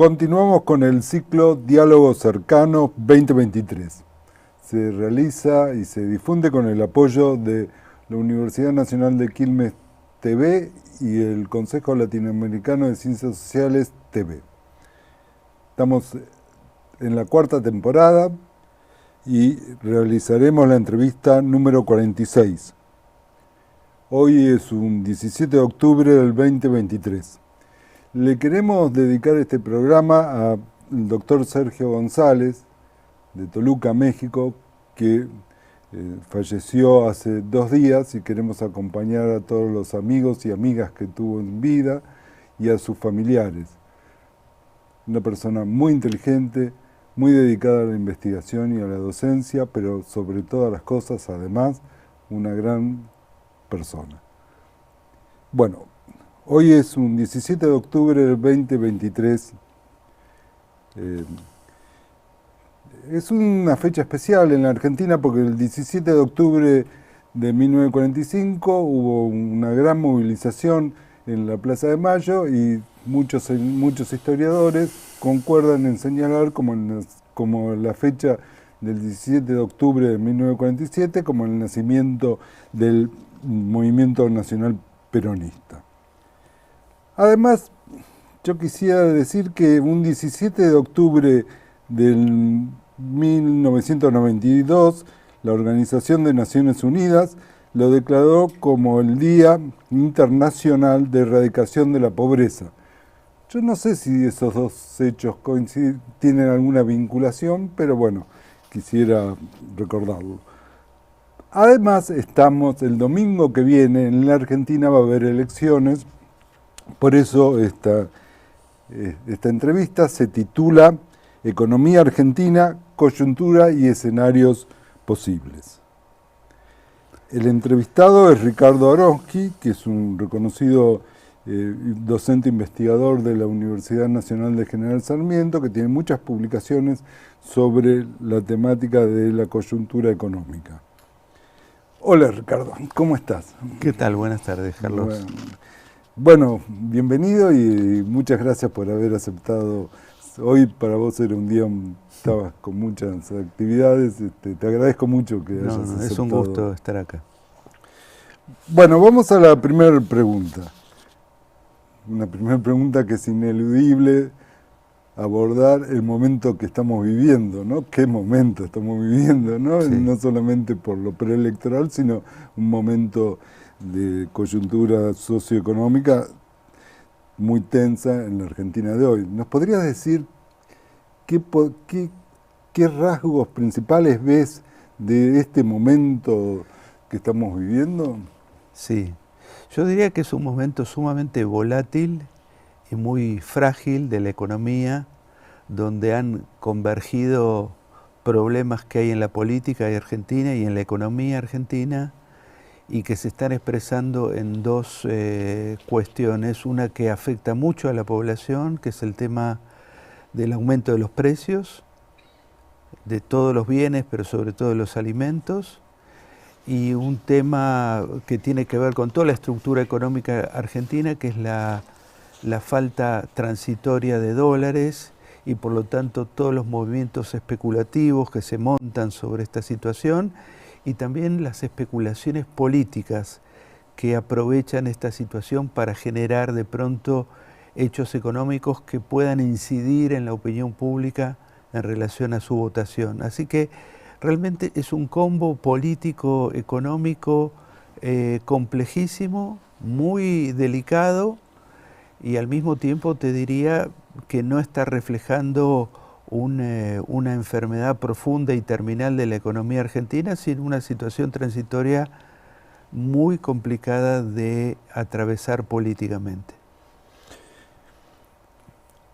Continuamos con el ciclo Diálogo Cercano 2023. Se realiza y se difunde con el apoyo de la Universidad Nacional de Quilmes TV y el Consejo Latinoamericano de Ciencias Sociales TV. Estamos en la cuarta temporada y realizaremos la entrevista número 46. Hoy es un 17 de octubre del 2023. Le queremos dedicar este programa al doctor Sergio González, de Toluca, México, que falleció hace 2 días y queremos acompañar a todos los amigos y amigas que tuvo en vida y a sus familiares. Una persona muy inteligente, muy dedicada a la investigación y a la docencia, pero sobre todas las cosas, además, una gran persona. Bueno, hoy es un 17 de octubre del 2023. Es una fecha especial en la Argentina porque el 17 de octubre de 1945 hubo una gran movilización en la Plaza de Mayo y muchos historiadores concuerdan en señalar como la fecha del 17 de octubre de 1947 como el nacimiento del movimiento nacional peronista. Además, yo quisiera decir que un 17 de octubre del 1992, la Organización de Naciones Unidas lo declaró como el Día Internacional de Erradicación de la Pobreza. Yo no sé si esos dos hechos tienen alguna vinculación, pero bueno, quisiera recordarlo. Además, el domingo que viene en la Argentina va a haber elecciones, por eso esta entrevista se titula Economía Argentina, coyuntura y escenarios posibles. El entrevistado es Ricardo Aronsky, que es un reconocido docente investigador de la Universidad Nacional de General Sarmiento, que tiene muchas publicaciones sobre la temática de la coyuntura económica. Hola Ricardo, ¿cómo estás? ¿Qué tal? Buenas tardes, Carlos. Bueno, bienvenido y muchas gracias por haber aceptado. Hoy para vos era un día, estabas con muchas actividades, te agradezco mucho que hayas aceptado. Es un gusto estar acá. Bueno, vamos a la primera pregunta. Una primera pregunta que es ineludible, abordar el momento que estamos viviendo, ¿no? ¿Qué momento estamos viviendo, no? Sí. No solamente por lo preelectoral, sino un momento de coyuntura socioeconómica muy tensa en la Argentina de hoy. ¿Nos podrías decir qué rasgos principales ves de este momento que estamos viviendo? Sí, yo diría que es un momento sumamente volátil y muy frágil de la economía, donde han convergido problemas que hay en la política argentina y en la economía argentina, y que se están expresando en dos cuestiones. Una que afecta mucho a la población, que es el tema del aumento de los precios, de todos los bienes, pero sobre todo de los alimentos, y un tema que tiene que ver con toda la estructura económica argentina, que es la falta transitoria de dólares y por lo tanto todos los movimientos especulativos que se montan sobre esta situación, y también las especulaciones políticas que aprovechan esta situación para generar de pronto hechos económicos que puedan incidir en la opinión pública en relación a su votación. Así que realmente es un combo político, económico, complejísimo, muy delicado, y al mismo tiempo te diría que no está reflejando una enfermedad profunda y terminal de la economía argentina, sino una situación transitoria muy complicada de atravesar políticamente.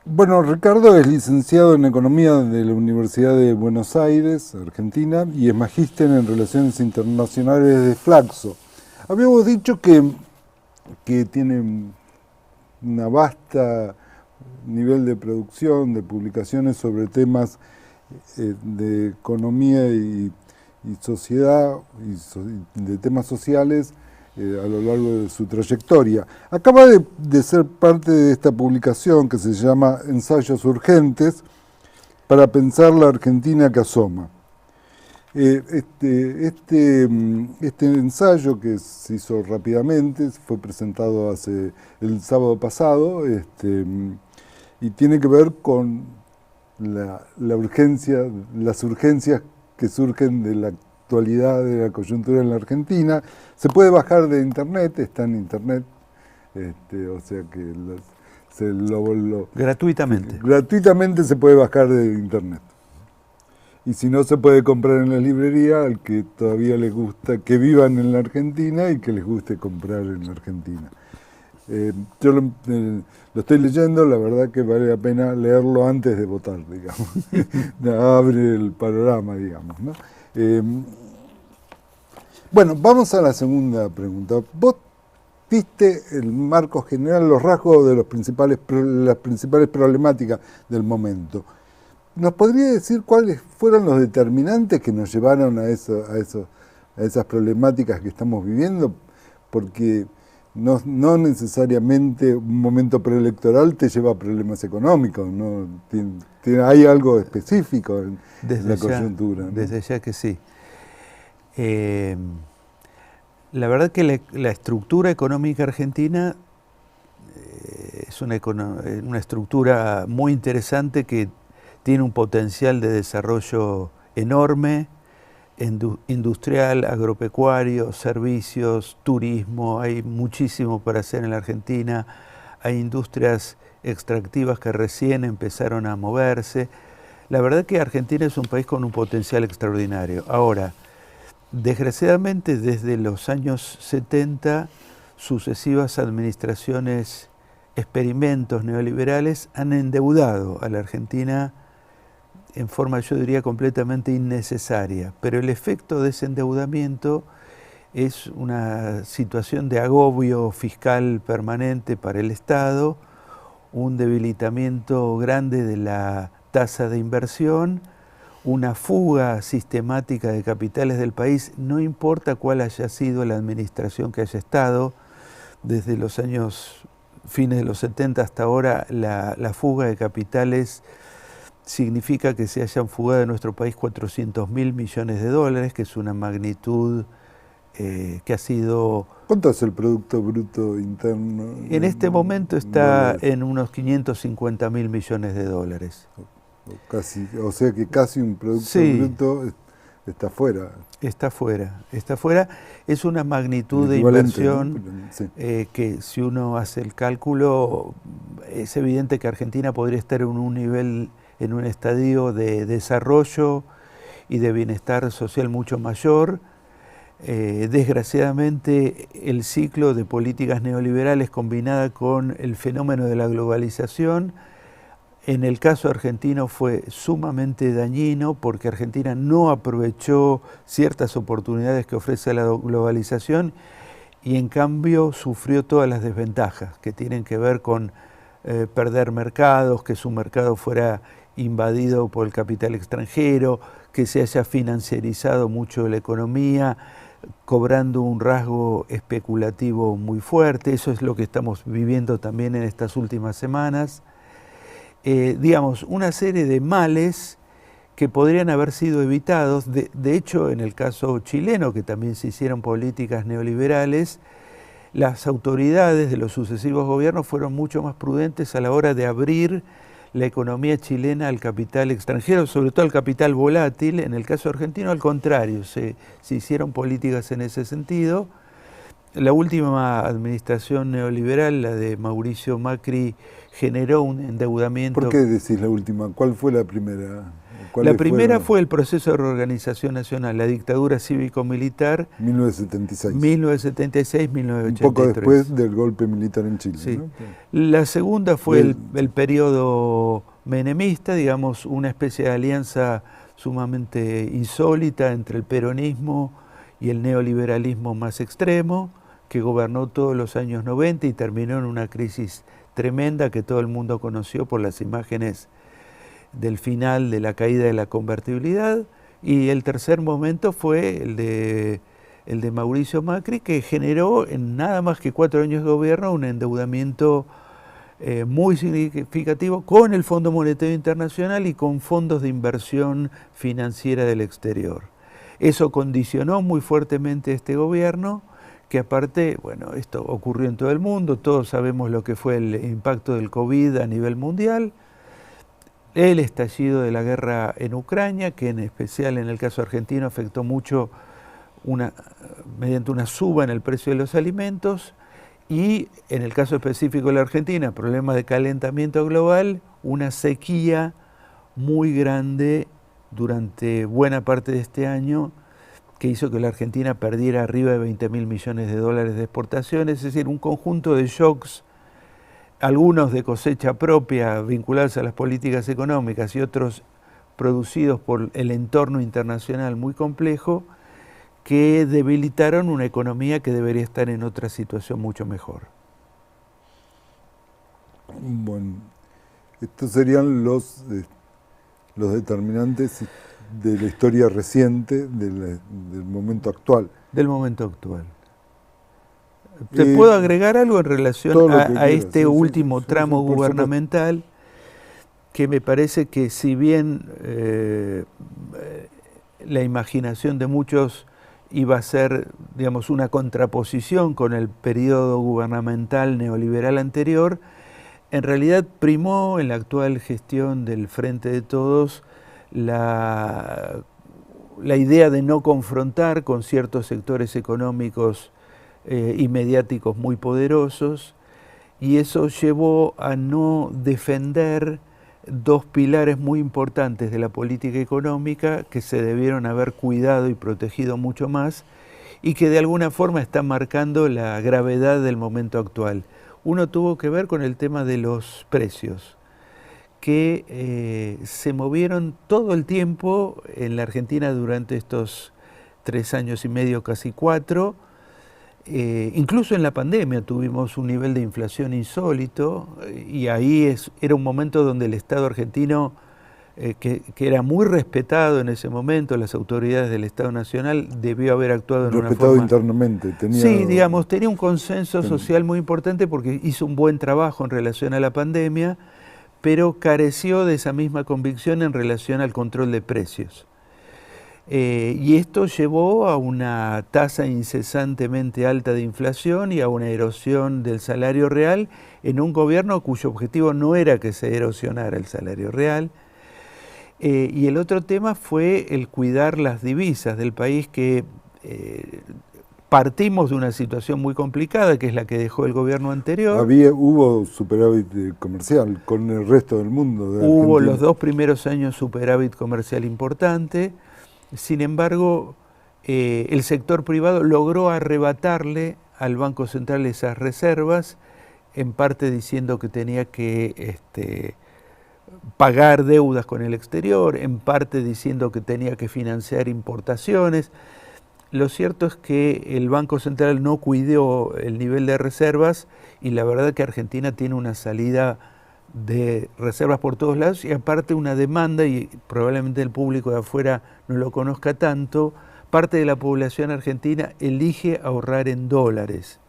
Bueno, Ricardo es licenciado en Economía de la Universidad de Buenos Aires, Argentina, y es magíster en Relaciones Internacionales de Flaxo. Habíamos dicho que tiene una vasta nivel de producción, de publicaciones sobre temas de economía y sociedad, y de temas sociales a lo largo de su trayectoria. Acaba de ser parte de esta publicación que se llama Ensayos Urgentes para pensar la Argentina que asoma. Este ensayo, que se hizo rápidamente, fue presentado el sábado pasado, y tiene que ver con la urgencia, las urgencias que surgen de la actualidad de la coyuntura en la Argentina. Se puede bajar de internet, está en internet, o sea que gratuitamente. Gratuitamente se puede bajar de internet. Y si no, se puede comprar en la librería al que todavía les gusta, que vivan en la Argentina y que les guste comprar en la Argentina. Yo lo estoy leyendo, la verdad que vale la pena leerlo antes de votar, digamos. Abre el panorama, digamos, ¿no? Bueno, vamos a la segunda pregunta. Vos viste el marco general, los rasgos de las principales problemáticas del momento. ¿Nos podría decir cuáles fueron los determinantes que nos llevaron a esas problemáticas que estamos viviendo? Porque no necesariamente un momento preelectoral te lleva a problemas económicos, ¿no? Hay algo específico en la coyuntura, ¿no? Desde ya que sí. La verdad que la estructura económica argentina es una estructura muy interesante que tiene un potencial de desarrollo enorme, industrial, agropecuario, servicios, turismo. Hay muchísimo para hacer en la Argentina. Hay industrias extractivas que recién empezaron a moverse. La verdad que Argentina es un país con un potencial extraordinario. Ahora, desgraciadamente, desde los años 70, sucesivas administraciones, experimentos neoliberales han endeudado a la Argentina en forma, yo diría, completamente innecesaria. Pero el efecto de ese endeudamiento es una situación de agobio fiscal permanente para el Estado, un debilitamiento grande de la tasa de inversión, una fuga sistemática de capitales del país, no importa cuál haya sido la administración que haya estado, desde los años fines de los 70 hasta ahora, la fuga de capitales significa que se hayan fugado de nuestro país 400.000 millones de dólares, que es una magnitud que ha sido... ¿Cuánto es el Producto Bruto Interno? En este momento está en unos 550.000 millones de dólares. O sea que casi un Producto Bruto está fuera. Está fuera. Es una magnitud de inversión, ¿no? Que si uno hace el cálculo, es evidente que Argentina podría estar en un nivel, en un estadio de desarrollo y de bienestar social mucho mayor. Desgraciadamente, el ciclo de políticas neoliberales combinada con el fenómeno de la globalización, en el caso argentino fue sumamente dañino porque Argentina no aprovechó ciertas oportunidades que ofrece la globalización y en cambio sufrió todas las desventajas que tienen que ver con perder mercados, que su mercado fuera invadido por el capital extranjero, que se haya financiarizado mucho la economía, cobrando un rasgo especulativo muy fuerte. Eso es lo que estamos viviendo también en estas últimas semanas. Digamos, una serie de males que podrían haber sido evitados. De hecho, en el caso chileno, que también se hicieron políticas neoliberales, las autoridades de los sucesivos gobiernos fueron mucho más prudentes a la hora de abrir la economía chilena al capital extranjero, sobre todo al capital volátil. En el caso argentino, al contrario, se hicieron políticas en ese sentido. La última administración neoliberal, la de Mauricio Macri, generó un endeudamiento. ¿Por qué decís la última? ¿Cuál fue la primera? La primera fue el proceso de reorganización nacional, la dictadura cívico-militar. 1976. 1976-1983. Un poco después del golpe militar en Chile. Sí. ¿No? La segunda fue el periodo menemista, digamos, una especie de alianza sumamente insólita entre el peronismo y el neoliberalismo más extremo, que gobernó todos los años 90 y terminó en una crisis tremenda que todo el mundo conoció por las imágenes del final de la caída de la convertibilidad. Y el tercer momento fue el el de Mauricio Macri, que generó en nada más que 4 años de gobierno un endeudamiento muy significativo con el Fondo Monetario Internacional y con fondos de inversión financiera del exterior. Eso condicionó muy fuertemente este gobierno, que aparte, bueno, esto ocurrió en todo el mundo, todos sabemos lo que fue el impacto del COVID a nivel mundial, el estallido de la guerra en Ucrania, que en especial en el caso argentino afectó mucho mediante una suba en el precio de los alimentos, y en el caso específico de la Argentina, problemas de calentamiento global, una sequía muy grande durante buena parte de este año, que hizo que la Argentina perdiera arriba de 20.000 millones de dólares de exportaciones, es decir, un conjunto de shocks, algunos de cosecha propia vinculados a las políticas económicas y otros producidos por el entorno internacional muy complejo, que debilitaron una economía que debería estar en otra situación mucho mejor. Bueno, estos serían los determinantes de la historia reciente del momento actual. Del momento actual. ¿Te puedo agregar algo en relación a este último tramo gubernamental? Que me parece que si bien la imaginación de muchos iba a ser, digamos, una contraposición con el periodo gubernamental neoliberal anterior, en realidad primó en la actual gestión del Frente de Todos la idea de no confrontar con ciertos sectores económicos y mediáticos muy poderosos, y eso llevó a no defender dos pilares muy importantes de la política económica que se debieron haber cuidado y protegido mucho más y que de alguna forma están marcando la gravedad del momento actual. Uno tuvo que ver con el tema de los precios, que se movieron todo el tiempo en la Argentina durante estos 3 años y medio, casi 4. Incluso en la pandemia tuvimos un nivel de inflación insólito y ahí era un momento donde el Estado argentino, que era muy respetado en ese momento, las autoridades del Estado Nacional, debió haber actuado en una forma... internamente. Sí, digamos, tenía un consenso social muy importante porque hizo un buen trabajo en relación a la pandemia, pero careció de esa misma convicción en relación al control de precios. Y esto llevó a una tasa incesantemente alta de inflación y a una erosión del salario real en un gobierno cuyo objetivo no era que se erosionara el salario real. Y el otro tema fue el cuidar las divisas del país, que partimos de una situación muy complicada, que es la que dejó el gobierno anterior. Hubo superávit comercial con el resto del mundo. Hubo los 2 primeros años superávit comercial importante. Sin embargo, el sector privado logró arrebatarle al Banco Central esas reservas, en parte diciendo que tenía que pagar deudas con el exterior, en parte diciendo que tenía que financiar importaciones. Lo cierto es que el Banco Central no cuidó el nivel de reservas y la verdad que Argentina tiene una salida de reservas por todos lados y aparte una demanda, y probablemente el público de afuera no lo conozca tanto, parte de la población argentina elige ahorrar en dólares,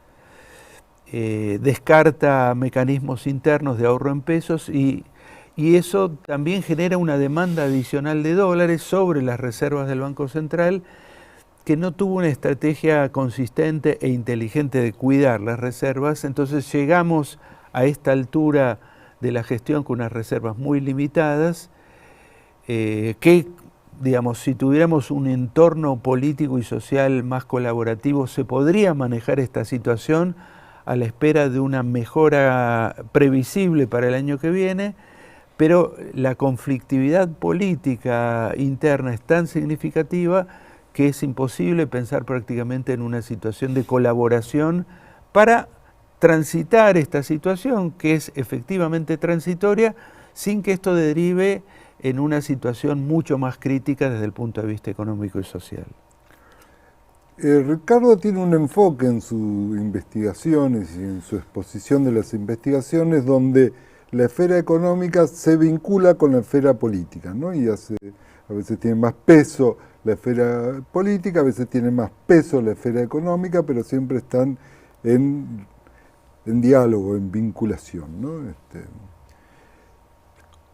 descarta mecanismos internos de ahorro en pesos y eso también genera una demanda adicional de dólares sobre las reservas del Banco Central, que no tuvo una estrategia consistente e inteligente de cuidar las reservas. Entonces llegamos a esta altura de la gestión con unas reservas muy limitadas, que, digamos, si tuviéramos un entorno político y social más colaborativo, se podría manejar esta situación a la espera de una mejora previsible para el año que viene, pero la conflictividad política interna es tan significativa que es imposible pensar prácticamente en una situación de colaboración para transitar esta situación, que es efectivamente transitoria, sin que esto derive en una situación mucho más crítica desde el punto de vista económico y social. Ricardo tiene un enfoque en sus investigaciones y en su exposición de las investigaciones donde la esfera económica se vincula con la esfera política, ¿no? Y a veces tiene más peso la esfera política, a veces tienen más peso la esfera económica, pero siempre están en diálogo, en vinculación, ¿no?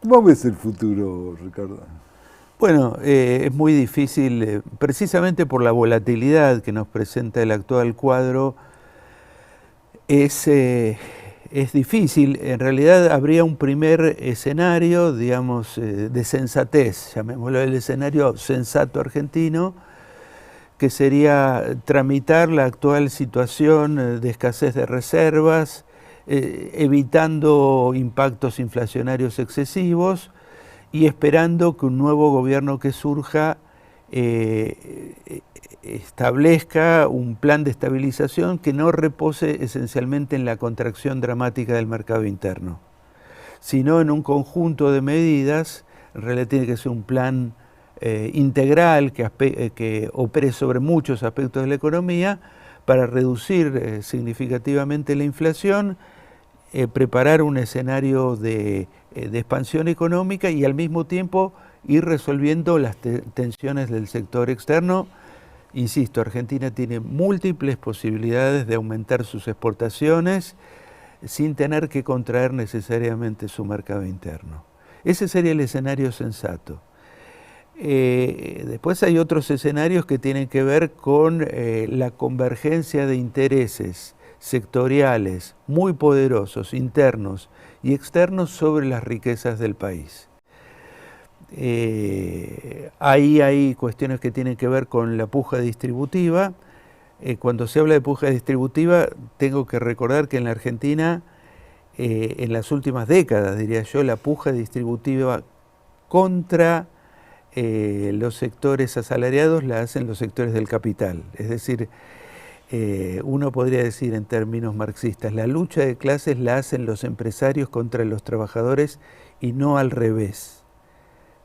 ¿Cómo ves el futuro, Ricardo? Bueno, es muy difícil, precisamente por la volatilidad que nos presenta el actual cuadro, es difícil. En realidad habría un primer escenario, digamos, de sensatez, llamémoslo el escenario sensato argentino, que sería tramitar la actual situación de escasez de reservas, evitando impactos inflacionarios excesivos y esperando que un nuevo gobierno que surja establezca un plan de estabilización que no repose esencialmente en la contracción dramática del mercado interno, sino en un conjunto de medidas. En realidad tiene que ser un plan integral que opere sobre muchos aspectos de la economía para reducir significativamente la inflación, preparar un escenario de expansión económica y al mismo tiempo ir resolviendo las tensiones del sector externo. Insisto, Argentina tiene múltiples posibilidades de aumentar sus exportaciones sin tener que contraer necesariamente su mercado interno. Ese sería el escenario sensato. Después hay otros escenarios que tienen que ver con la convergencia de intereses sectoriales muy poderosos, internos y externos, sobre las riquezas del país. Ahí hay cuestiones que tienen que ver con la puja distributiva. Cuando se habla de puja distributiva, tengo que recordar que en la Argentina, en las últimas décadas, diría yo, la puja distributiva contra los sectores asalariados la hacen los sectores del capital. Es decir, uno podría decir en términos marxistas, la lucha de clases la hacen los empresarios contra los trabajadores y no al revés.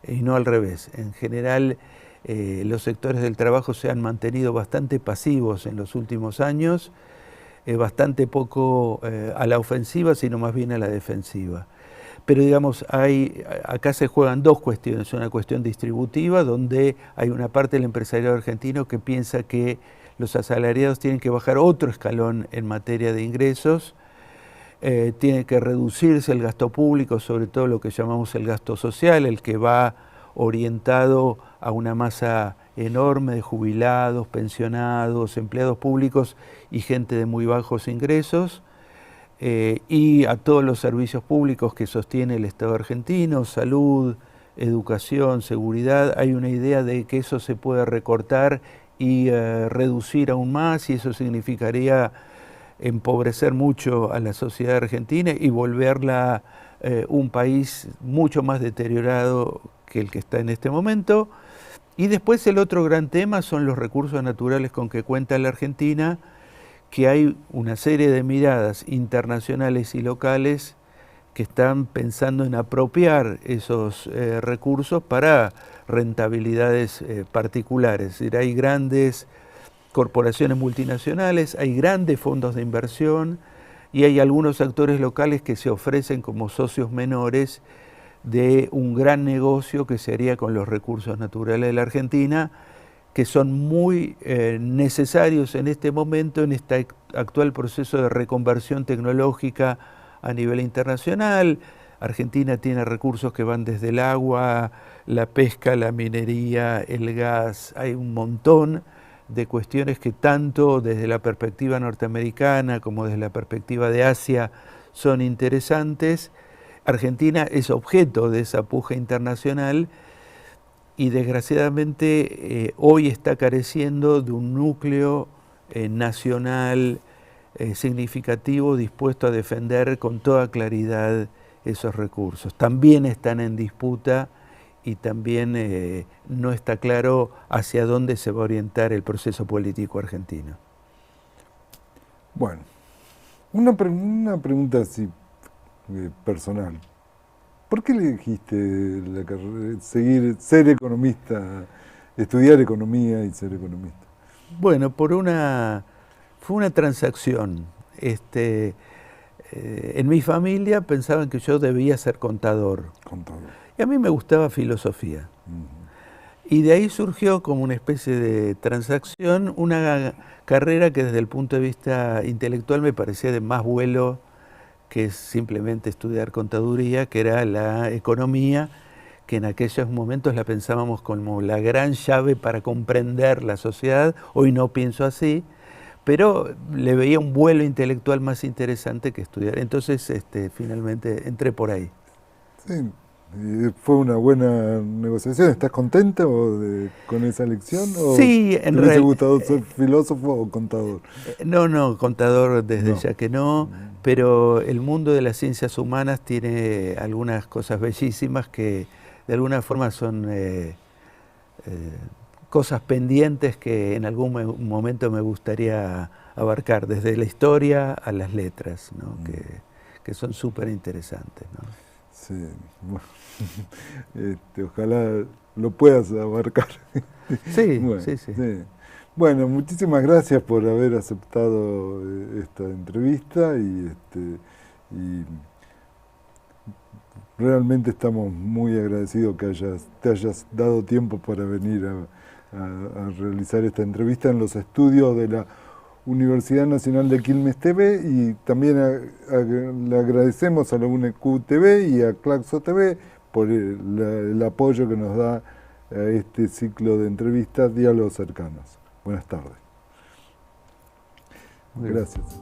En general, los sectores del trabajo se han mantenido bastante pasivos en los últimos años, bastante poco a la ofensiva, sino más bien a la defensiva. Pero digamos, acá se juegan dos cuestiones. Una cuestión distributiva, donde hay una parte del empresariado argentino que piensa que los asalariados tienen que bajar otro escalón en materia de ingresos, tiene que reducirse el gasto público, sobre todo lo que llamamos el gasto social, el que va orientado a una masa enorme de jubilados, pensionados, empleados públicos y gente de muy bajos ingresos, y a todos los servicios públicos que sostiene el Estado argentino, salud, educación, seguridad. Hay una idea de que eso se puede recortar y reducir aún más, y eso significaría empobrecer mucho a la sociedad argentina y volverla un país mucho más deteriorado que el que está en este momento. Y después el otro gran tema son los recursos naturales con que cuenta la Argentina, que hay una serie de miradas internacionales y locales que están pensando en apropiar esos recursos para rentabilidades particulares. Es decir, hay grandes corporaciones multinacionales, hay grandes fondos de inversión y hay algunos actores locales que se ofrecen como socios menores de un gran negocio que se haría con los recursos naturales de la Argentina, que son muy necesarios en este momento, en este actual proceso de reconversión tecnológica a nivel internacional. Argentina tiene recursos que van desde el agua, la pesca, la minería, el gas. Hay un montón de cuestiones que tanto desde la perspectiva norteamericana como desde la perspectiva de Asia son interesantes. Argentina es objeto de esa puja internacional y desgraciadamente hoy está careciendo de un núcleo nacional significativo dispuesto a defender con toda claridad esos recursos. También están en disputa y también no está claro hacia dónde se va a orientar el proceso político argentino. Bueno, una pregunta así personal. ¿Por qué elegiste la carrera, ser economista, estudiar economía y ser economista? Bueno, fue una transacción. En mi familia pensaban que yo debía ser contador. Contador. Y a mí me gustaba filosofía. Y de ahí surgió como una especie de transacción una carrera que desde el punto de vista intelectual me parecía de más vuelo que simplemente estudiar contaduría, que era la economía, que en aquellos momentos la pensábamos como la gran llave para comprender la sociedad. Hoy no pienso así, pero le veía un vuelo intelectual más interesante que estudiar. Entonces, finalmente entré por ahí. Sí, fue una buena negociación. ¿Estás contenta con esa elección? ¿O Sí, te hubiese gustado ser filósofo o contador? No, contador desde No. ya que no, pero el mundo de las ciencias humanas tiene algunas cosas bellísimas que de alguna forma son cosas pendientes que en algún momento me gustaría abarcar, desde la historia a las letras, ¿no? Que son súper interesantes, ¿no? Sí, bueno, ojalá lo puedas abarcar. Sí, Bueno, sí, sí. sí. Bueno, muchísimas gracias por haber aceptado esta entrevista y realmente estamos muy agradecidos que te hayas dado tiempo para venir a realizar esta entrevista en los estudios de la Universidad Nacional de Quilmes TV, y también le agradecemos a la UNQ TV y a Claxo TV por el apoyo que nos da a este ciclo de entrevistas Diálogos Cercanos. Buenas tardes. Gracias.